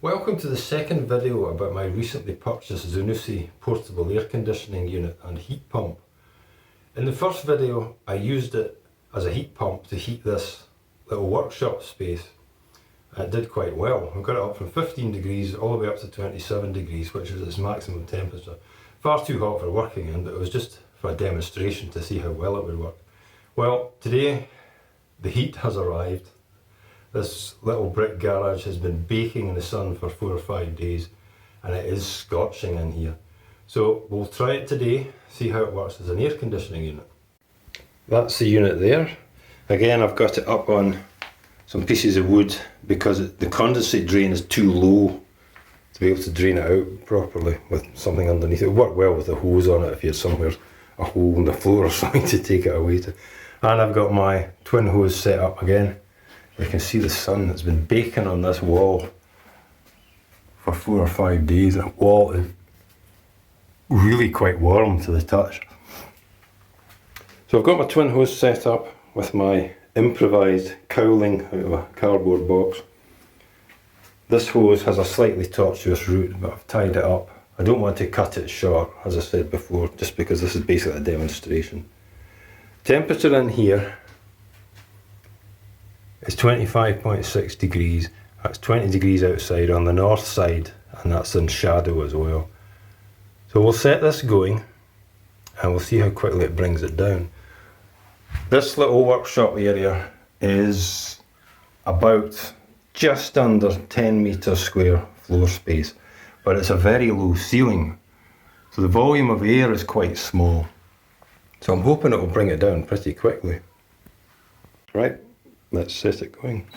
Welcome to the second video about my recently purchased Zanussi portable air conditioning unit and heat pump. In the first video I used it as a heat pump to heat this little workshop space. It did quite well. I got it up from 15 degrees all the way up to 27 degrees, which is its maximum temperature. Far too hot for working in, but it was just for a demonstration to see how well it would work. Well, today the heat has arrived. This little brick garage has been baking in the sun for 4 or 5 days and it is scorching in here. So we'll try it today, see how it works as an air conditioning unit. That's the unit there. Again, I've got it up on some pieces of wood because the condensate drain is too low to be able to drain it out properly with something underneath. It would work well with a hose on it if you had somewhere a hole in the floor or something to take it away to. And I've got my twin hose set up again. You can see the sun that's been baking on this wall for 4 or 5 days. The wall is really quite warm to the touch. So I've got my twin hose set up with my improvised cowling out of a cardboard box. This hose has a slightly tortuous route, but I've tied it up. I don't want to cut it short, as I said before, just because this is basically a demonstration. Temperature in here is 25.6 degrees. That's 20 degrees outside on the north side, and that's in shadow as well. So we'll set this going and we'll see how quickly it brings it down. This little workshop area is about just under 10 metres square floor space, but it's a very low ceiling, so the volume of air is quite small. So I'm hoping it will bring it down pretty quickly. Right. Let's set it going.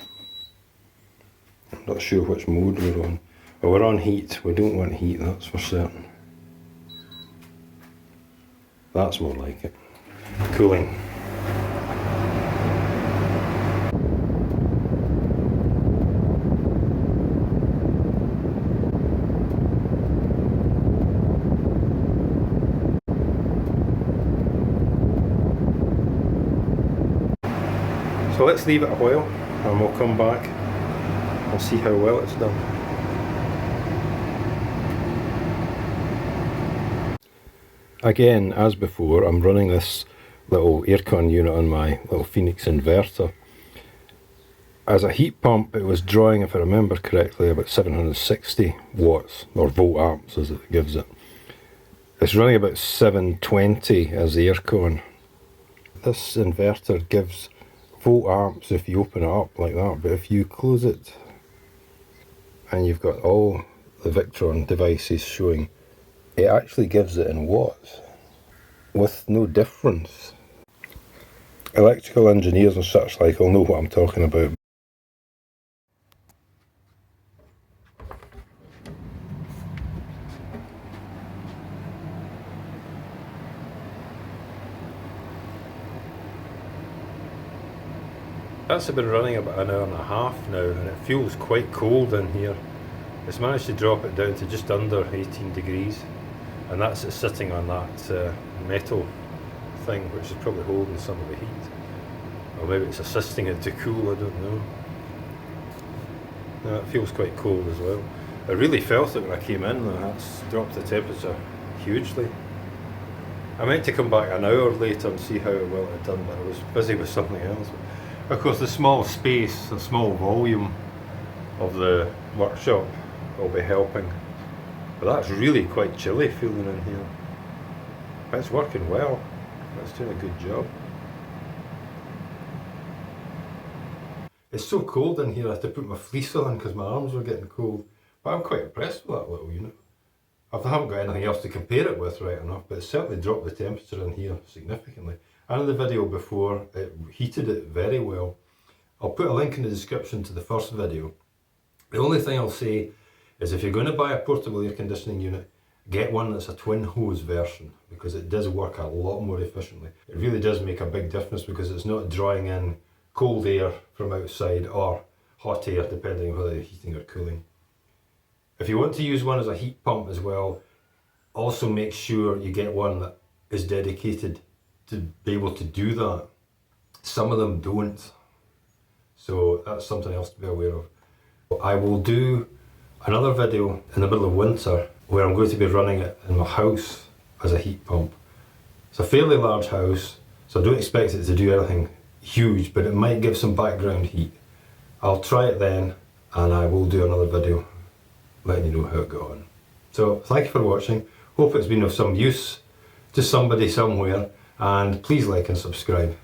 I'm not sure which mode we're on. Well, we're on heat. We don't want heat, that's for certain. That's more like it. Cooling. So let's leave it a while and we'll come back and see how well it's done. Again, as before, I'm running this little aircon unit on my little Phoenix inverter. As a heat pump, it was drawing, if I remember correctly, about 760 watts, or volt amps as it gives it. It's running about 720 as the aircon. This inverter gives volt amps if you open it up like that, but if you close it and you've got all the Victron devices showing, it actually gives it in watts with no difference. Electrical engineers and such like will know what I'm talking about. That's been running about an hour and a half now and it feels quite cold in here. It's managed to drop it down to just under 18 degrees, and that's it sitting on that metal thing which is probably holding some of the heat. Or maybe it's assisting it to cool, I don't know. No, it feels quite cold as well. I really felt it when I came in though. That's dropped the temperature hugely. I meant to come back an hour later and see how well it had done, but I was busy with something else. Of course, the small space, the small volume of the workshop will be helping. But that's really quite chilly feeling in here. But it's working well. It's doing a good job. It's so cold in here I had to put my fleece on because my arms were getting cold. But I'm quite impressed with that little unit. I haven't got anything else to compare it with right enough, but it certainly dropped the temperature in here significantly. And in the video before, it heated it very well. I'll put a link in the description to the first video. The only thing I'll say is if you're going to buy a portable air conditioning unit, get one that's a twin hose version, because it does work a lot more efficiently. It really does make a big difference because it's not drawing in cold air from outside or hot air, depending on whether you're heating or cooling. If you want to use one as a heat pump as well, also make sure you get one that is dedicated to be able to do that. Some of them don't, so that's something else to be aware of. I will do another video in the middle of winter where I'm going to be running it in my house as a heat pump. It's a fairly large house, so I don't expect it to do anything huge, but it might give some background heat. I'll try it then, and I will do another video letting you know how it got on. So thank you for watching. Hope it's been of some use to somebody somewhere, and please like and subscribe.